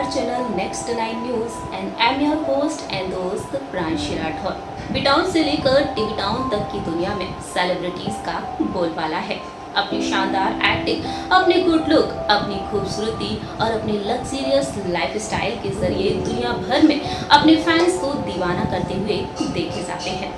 our channel Next 9 News and I'm your host and दोस्त प्रांशी राठौर। बिटाउन से लेकर टीवी टाउन तक की दुनिया में सेलिब्रिटीज का बोलबाला है। अपनी शानदार एक्टिंग, अपने गुड लुक, अपनी खूबसूरती और अपनी लग्जरियस लाइफस्टाइल के जरिए दुनिया भर में अपने फैंस को दीवाना करते हुए देखे जाते हैं।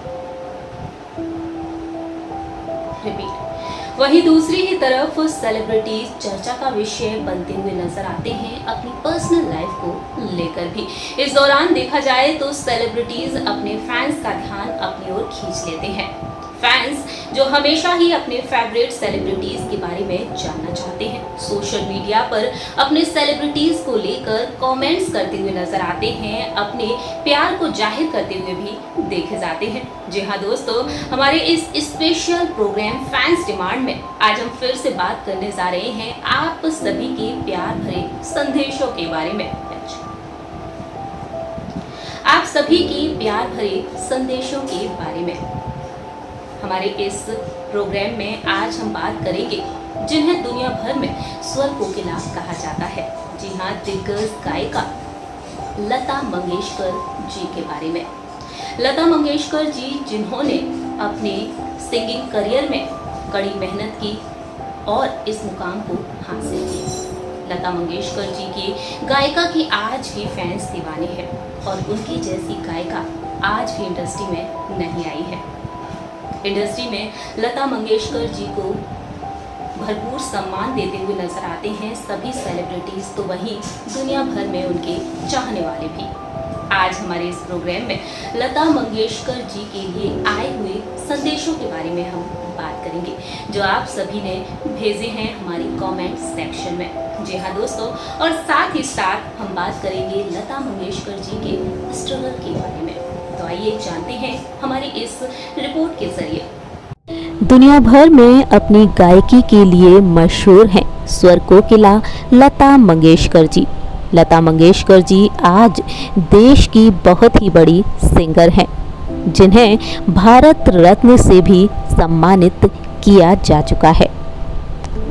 वहीं दूसरी ही तरफ सेलिब्रिटीज चर्चा का विषय बनते हुए नजर आते हैं अपनी पर्सनल लाइफ को लेकर भी। इस दौरान देखा जाए तो सेलिब्रिटीज अपने फैंस का ध्यान अपनी ओर खींच लेते हैं। फैंस जो हमेशा ही अपने फेवरेट सेलिब्रिटीज के बारे में जानना चाहते हैं, सोशल मीडिया पर अपने सेलिब्रिटीज को लेकर कमेंट्स करते हुए नजर आते हैं, अपने प्यार को जाहिर करते हुए भी देखे जाते हैं। जी हाँ दोस्तों, हमारे इस स्पेशल प्रोग्राम फैंस डिमांड में आज हम फिर से बात करने जा रहे हैं आप सभी के प्यार भरे संदेशों के बारे में। आप सभी के प्यार भरे संदेशों के बारे में हमारे इस प्रोग्राम में आज हम बात करेंगे जिन्हें दुनिया भर में स्वर कोकिला कहा जाता है। जी हाँ, दिग्गज गायिका लता मंगेशकर जी के बारे में। लता मंगेशकर जी जिन्होंने अपने सिंगिंग करियर में कड़ी मेहनत की और इस मुकाम को हासिल किया। लता मंगेशकर जी की गायिका की आज भी फैंस दीवाने हैं और उनकी जैसी गायिका आज भी इंडस्ट्री में नहीं आई है। इंडस्ट्री में लता मंगेशकर जी को भरपूर सम्मान देते हुए नजर आते हैं सभी सेलिब्रिटीज, तो वहीं दुनिया भर में उनके चाहने वाले भी। आज हमारे इस प्रोग्राम में लता मंगेशकर जी के लिए आए हुए संदेशों के बारे में हम बात करेंगे जो आप सभी ने भेजे हैं हमारी कमेंट सेक्शन में। जी हाँ दोस्तों, और साथ ही साथ हम बात करेंगे लता मंगेशकर जी के स्ट्रगल के बारे में। तो आइए जानते हैं हमारी इस रिपोर्ट के जरिए। दुनिया भर में अपनी गायकी के लिए मशहूर हैं स्वर कोकिला लता मंगेशकर जी। लता मंगेशकर जी आज देश की बहुत ही बड़ी सिंगर हैं जिन्हें भारत रत्न से भी सम्मानित किया जा चुका है।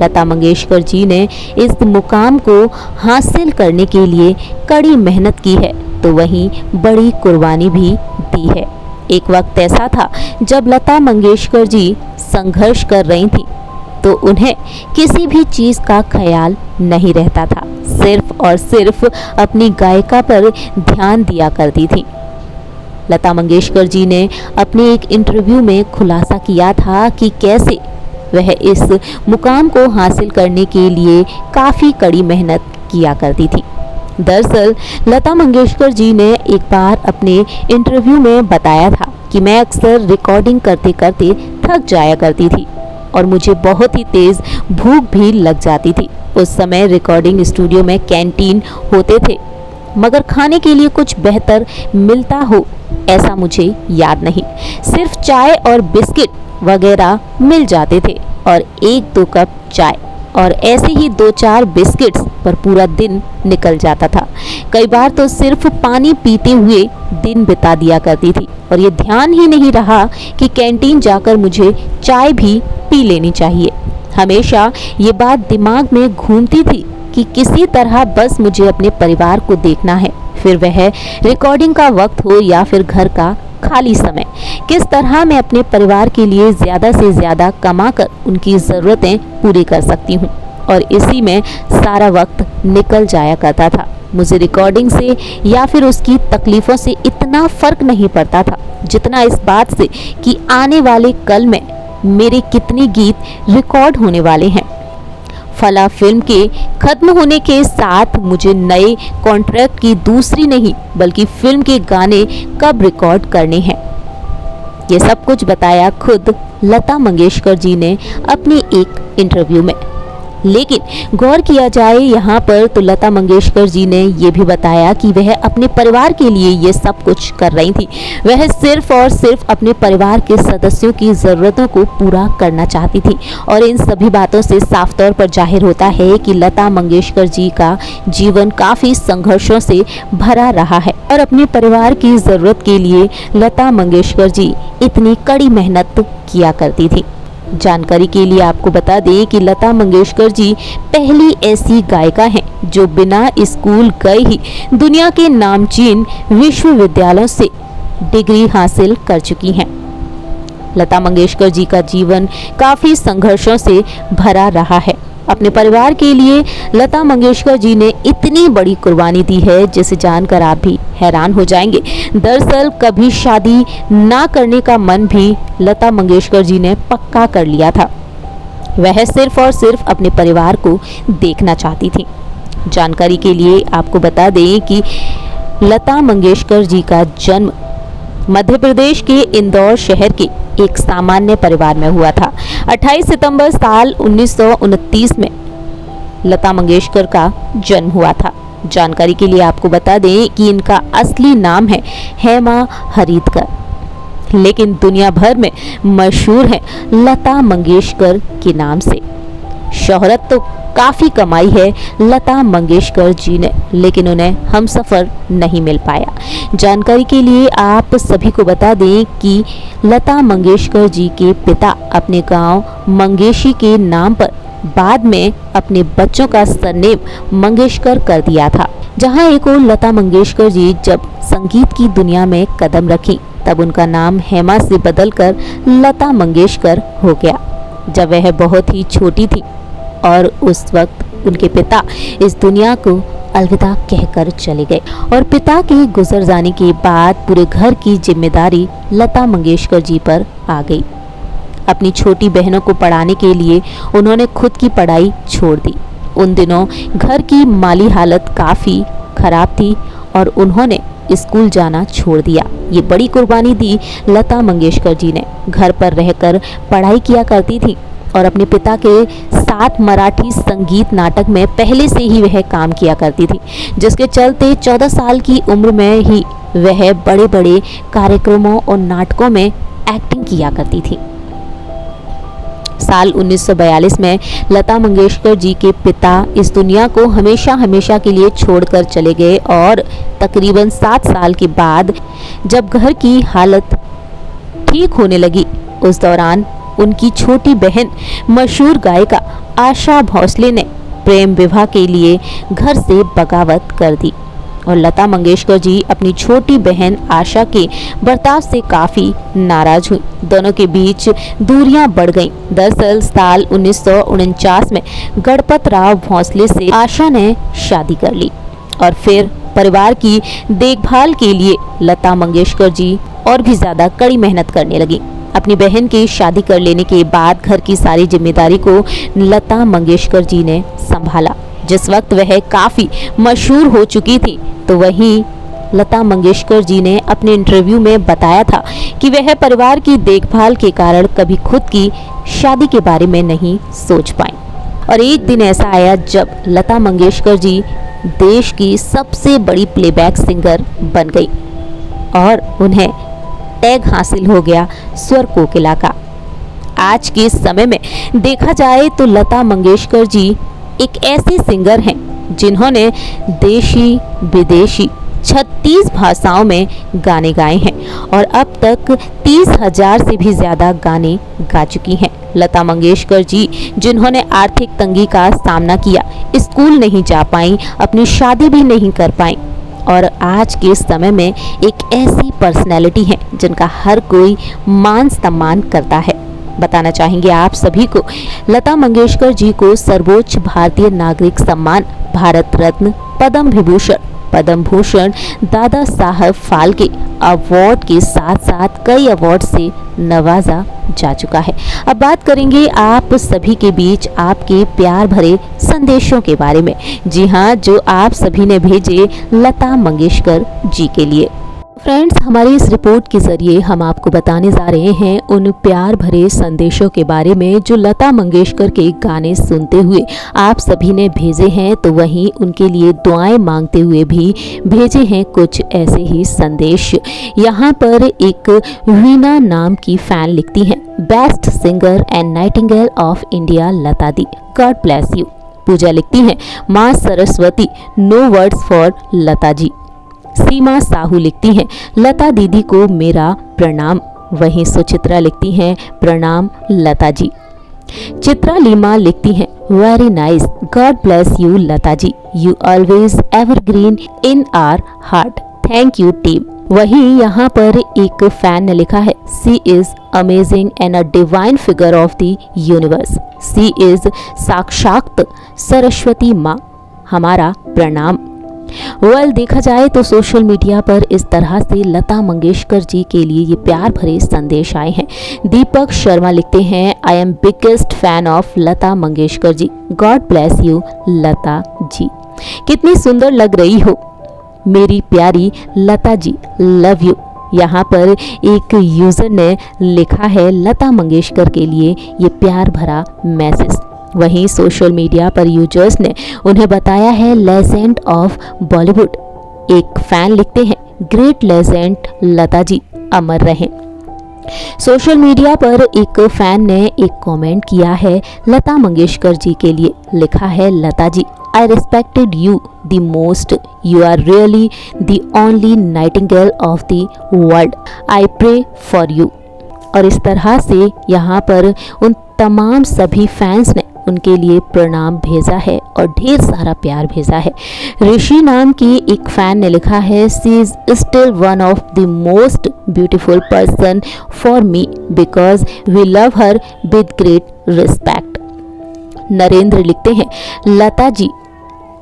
लता मंगेशकर जी ने इस मुकाम को हासिल करने के लिए कड़ी मेहनत की है, तो वहीं बड़ी कुर्बानी भी दी है। एक वक्त ऐसा था जब लता मंगेशकर जी संघर्ष कर रही थी, तो उन्हें किसी भी चीज़ का ख्याल नहीं रहता था, सिर्फ और सिर्फ अपनी गायिका पर ध्यान दिया करती थी। लता मंगेशकर जी ने अपने एक इंटरव्यू में खुलासा किया था कि कैसे वह इस मुकाम को हासिल करने के लिए काफ़ी कड़ी मेहनत किया करती थी। दरअसल लता मंगेशकर जी ने एक बार अपने इंटरव्यू में बताया था कि मैं अक्सर रिकॉर्डिंग करते करते थक जाया करती थी और मुझे बहुत ही तेज़ भूख भी लग जाती थी। उस समय रिकॉर्डिंग स्टूडियो में कैंटीन होते थे, मगर खाने के लिए कुछ बेहतर मिलता हो ऐसा मुझे याद नहीं। सिर्फ चाय और बिस्किट वगैरह मिल जाते थे और 1-2 कप चाय और ऐसे ही 2-4 बिस्किट्स पर पूरा दिन निकल जाता था। कई बार तो सिर्फ पानी पीते हुए दिन बिता दिया करती थी और ये ध्यान ही नहीं रहा कि कैंटीन जाकर मुझे चाय भी पी लेनी चाहिए। हमेशा ये बात दिमाग में घूमती थी कि किसी तरह बस मुझे अपने परिवार को देखना है, फिर वह रिकॉर्डिंग का वक्त हो या फिर घर का खाली समय, किस तरह मैं अपने परिवार के लिए ज़्यादा से ज़्यादा कमाकर उनकी ज़रूरतें पूरी कर सकती हूँ, और इसी में सारा वक्त निकल जाया करता था। मुझे रिकॉर्डिंग से या फिर उसकी तकलीफ़ों से इतना फ़र्क नहीं पड़ता था जितना इस बात से कि आने वाले कल में मेरे कितने गीत रिकॉर्ड होने वाले हैं। फला फिल्म के खत्म होने के साथ मुझे नए कॉन्ट्रैक्ट की दूसरी नहीं बल्कि फिल्म के गाने कब रिकॉर्ड करने हैं, ये सब कुछ बताया खुद लता मंगेशकर जी ने अपनी एक इंटरव्यू में। लेकिन गौर किया जाए यहाँ पर तो लता मंगेशकर जी ने ये भी बताया कि वह अपने परिवार के लिए ये सब कुछ कर रही थी। वह सिर्फ और सिर्फ अपने परिवार के सदस्यों की ज़रूरतों को पूरा करना चाहती थी और इन सभी बातों से साफ तौर पर जाहिर होता है कि लता मंगेशकर जी का जीवन काफ़ी संघर्षों से भरा रहा है और अपने परिवार की ज़रूरत के लिए लता मंगेशकर जी इतनी कड़ी मेहनत किया करती थी। जानकारी के लिए आपको बता दें कि लता मंगेशकर जी पहली ऐसी गायिका हैं जो बिना स्कूल गए ही दुनिया के नामचीन विश्वविद्यालयों से डिग्री हासिल कर चुकी हैं। लता मंगेशकर जी का जीवन काफी संघर्षों से भरा रहा है। अपने परिवार के लिए लता मंगेशकर जी ने इतनी बड़ी कुर्बानी दी है जिसे जानकर आप भी हैरान हो जाएंगे। दरअसल कभी शादी ना करने का मन भी लता मंगेशकर जी ने पक्का कर लिया था। वह सिर्फ और सिर्फ अपने परिवार को देखना चाहती थी। जानकारी के लिए आपको बता दें कि लता मंगेशकर जी का जन्म मध्य प्रदेश के इंदौर शहर के एक सामान्य परिवार में हुआ था। 28 सितंबर साल 1929 में लता मंगेशकर का जन्म हुआ था। जानकारी के लिए आपको बता दें कि इनका असली नाम है हेमा हरिदकर, लेकिन दुनिया भर में मशहूर है लता मंगेशकर के नाम से। शोहरत तो काफ़ी कमाई है लता मंगेशकर जी ने, लेकिन उन्हें हमसफ़र नहीं मिल पाया। जानकारी के लिए आप सभी को बता दें कि लता मंगेशकर जी के पिता अपने गांव मंगेशी के नाम पर बाद में अपने बच्चों का सरनेम मंगेशकर कर दिया था। जहां एक और लता मंगेशकर जी जब संगीत की दुनिया में कदम रखी तब उनका नाम हेमा से बदलकर लता मंगेशकर हो गया। जब वह बहुत ही छोटी थी और उस वक्त उनके पिता इस दुनिया को अलविदा कहकर चले गए और पिता के गुजर जाने के बाद पूरे घर की जिम्मेदारी लता मंगेशकर जी पर आ गई। अपनी छोटी बहनों को पढ़ाने के लिए उन्होंने खुद की पढ़ाई छोड़ दी। उन दिनों घर की माली हालत काफ़ी खराब थी और उन्होंने स्कूल जाना छोड़ दिया। ये बड़ी कुर्बानी दी लता मंगेशकर जी ने। घर पर रहकर पढ़ाई किया करती थी और अपने पिता के साथ मराठी संगीत नाटक में पहले से ही वह काम किया करती थी, जिसके चलते 14 साल की उम्र में ही वह बड़े बड़े कार्यक्रमों और नाटकों में एक्टिंग किया करती थी। साल 1942 में लता मंगेशकर जी के पिता इस दुनिया को हमेशा हमेशा के लिए छोड़कर चले गए और तकरीबन 7 साल के बाद जब घर की हालत ठीक होने लगी, उस दौरान उनकी छोटी बहन मशहूर गायिका आशा भोसले ने प्रेम विवाह के लिए घर से बगावत कर दी और लता मंगेशकर जी अपनी छोटी बहन आशा के बर्ताव से काफ़ी नाराज हुई। दोनों के बीच दूरियां बढ़ गईं। दरअसल साल 1949 में गणपत राव भोसले से आशा ने शादी कर ली और फिर परिवार की देखभाल के लिए लता मंगेशकर जी और भी ज़्यादा कड़ी मेहनत करने लगी। अपनी बहन की शादी कर लेने के बाद घर की सारी जिम्मेदारी को लता मंगेशकर जी ने संभाला। जिस वक्त वह काफ़ी मशहूर हो चुकी थी तो वहीं लता मंगेशकर जी ने अपने इंटरव्यू में बताया था कि वह परिवार की देखभाल के कारण कभी खुद की शादी के बारे में नहीं सोच पाई। और एक दिन ऐसा आया जब लता मंगेशकर जी देश की सबसे बड़ी प्लेबैक सिंगर बन गई और उन्हें टैग हासिल हो गया स्वर कोकिला का। आज के समय में देखा जाए तो लता मंगेशकर जी एक ऐसे सिंगर हैं जिन्होंने देशी विदेशी 36 भाषाओं में गाने गाए हैं और अब तक 30,000 से भी ज़्यादा गाने गा चुकी हैं। लता मंगेशकर जी जिन्होंने आर्थिक तंगी का सामना किया, स्कूल नहीं जा पाई, अपनी शादी भी नहीं कर पाई और आज के समय में एक ऐसी पर्सनैलिटी है जिनका हर कोई मान सम्मान करता है। बताना चाहेंगे आप सभी को लता मंगेशकर जी को सर्वोच्च भारतीय नागरिक सम्मान भारत रत्न, पद्म विभूषण, पद्म भूषण, दादा साहब फाल्के अवार्ड के साथ साथ कई अवार्ड से नवाजा जा चुका है। अब बात करेंगे आप सभी के बीच आपके प्यार भरे संदेशों के बारे में। जी हाँ, जो आप सभी ने भेजे लता मंगेशकर जी के लिए। फ्रेंड्स, हमारी इस रिपोर्ट के ज़रिए हम आपको बताने जा रहे हैं उन प्यार भरे संदेशों के बारे में जो लता मंगेशकर के गाने सुनते हुए आप सभी ने भेजे हैं, तो वहीं उनके लिए दुआएं मांगते हुए भी भेजे हैं कुछ ऐसे ही संदेश। यहाँ पर एक वीना नाम की फ़ैन लिखती हैं, best singer and nightingale of India Lata di, god bless you. Pooja लिखती हैं, माँ Saraswati, no words for Lata ji. Seema Sahu लिखती हैं, लता दीदी को मेरा प्रणाम। वहीं सुचित्रा लिखती हैं, प्रणाम लता जी। चित्रा लीमा लिखती हैं, very nice, god bless you Lata ji, you always evergreen in our heart, thank you team. वहीं यहाँ पर एक फैन ने लिखा है, she is amazing and a divine figure of the universe, she is साक्षात सरस्वती माँ, हमारा प्रणाम। देखा जाए तो सोशल मीडिया पर इस तरह से लता मंगेशकर जी के लिए ये प्यार भरे संदेश आए हैं। दीपक शर्मा लिखते हैं, I am biggest fan of Lata Mangeshkar ji, god bless you Lata ji. कितनी सुंदर लग रही हो मेरी प्यारी लता जी, लव यू। यहाँ पर एक यूजर ने लिखा है लता मंगेशकर के लिए ये प्यार भरा मैसेज। वहीं सोशल मीडिया पर यूजर्स ने उन्हें बताया है लेजेंड ऑफ बॉलीवुड। एक फैन लिखते हैं, ग्रेट लेजेंड लता जी, अमर रहें। सोशल मीडिया पर एक फैन ने एक कमेंट किया है लता मंगेशकर जी के लिए, लिखा है, Lata ji, I respected you the most, you are really the only nightingale of the world, I pray for you. और इस तरह से यहाँ पर उन तमाम सभी फैंस ने उनके लिए प्रणाम भेजा है और ढेर सारा प्यार भेजा है। ऋषि नाम की एक फैन ने लिखा है, she is still one of the most beautiful person for me because we love her with great respect. Narendra लिखते हैं, लता जी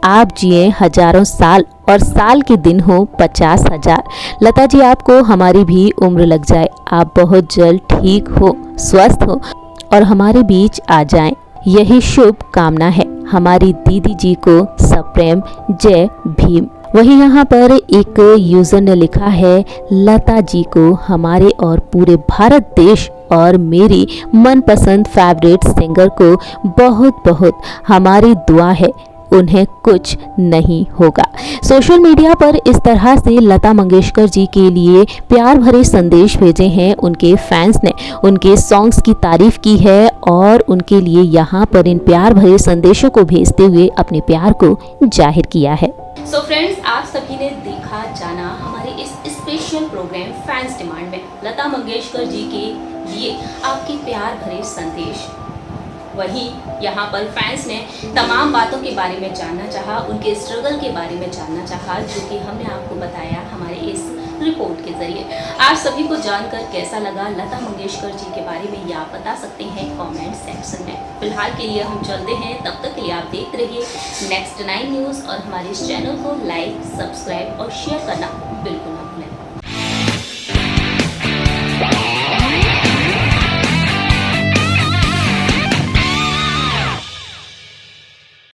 आप जिए हजारों साल और साल के दिन हो 50,000। लता जी आपको हमारी भी उम्र लग जाए, आप बहुत जल्द ठीक हो, स्वस्थ हो और हमारे बीच आ जाएं, यही शुभ कामना है। हमारी दीदी जी को सप्रेम जय भीम। वहीं यहाँ पर एक यूजर ने लिखा है, लता जी को हमारे और पूरे भारत देश और मेरी मनपसंद फेवरेट सिंगर को बहुत बहुत हमारी दुआ है, उन्हें कुछ नहीं होगा। सोशल मीडिया पर इस तरह से लता मंगेशकर जी के लिए प्यार भरे संदेश भेजे हैं उनके फैंस ने, उनके सॉन्ग्स की तारीफ की है और उनके लिए यहाँ पर इन प्यार भरे संदेशों को भेजते हुए अपने प्यार को जाहिर किया है। सो फ्रेंड्स, आप सभी ने देखा जाना हमारे इस स्पेशल प्रोग्राम फैंस डिमांड में लता मंगेशकर जी के लिए आपके प्यार भरे संदेश। वहीं यहाँ पर फैंस ने तमाम बातों के बारे में जानना चाहा, उनके स्ट्रगल के बारे में जानना चाहा, जो कि हमने आपको बताया हमारे इस रिपोर्ट के जरिए। आप सभी को जानकर कैसा लगा लता मंगेशकर जी के बारे में, ये आप बता सकते हैं कमेंट सेक्शन में। फिलहाल के लिए हम चलते हैं, तब तक के लिए आप देखते रहिए नेक्स्ट 9 न्यूज़ और हमारे इस चैनल को लाइक, सब्सक्राइब और शेयर करना बिल्कुल ना भूलें।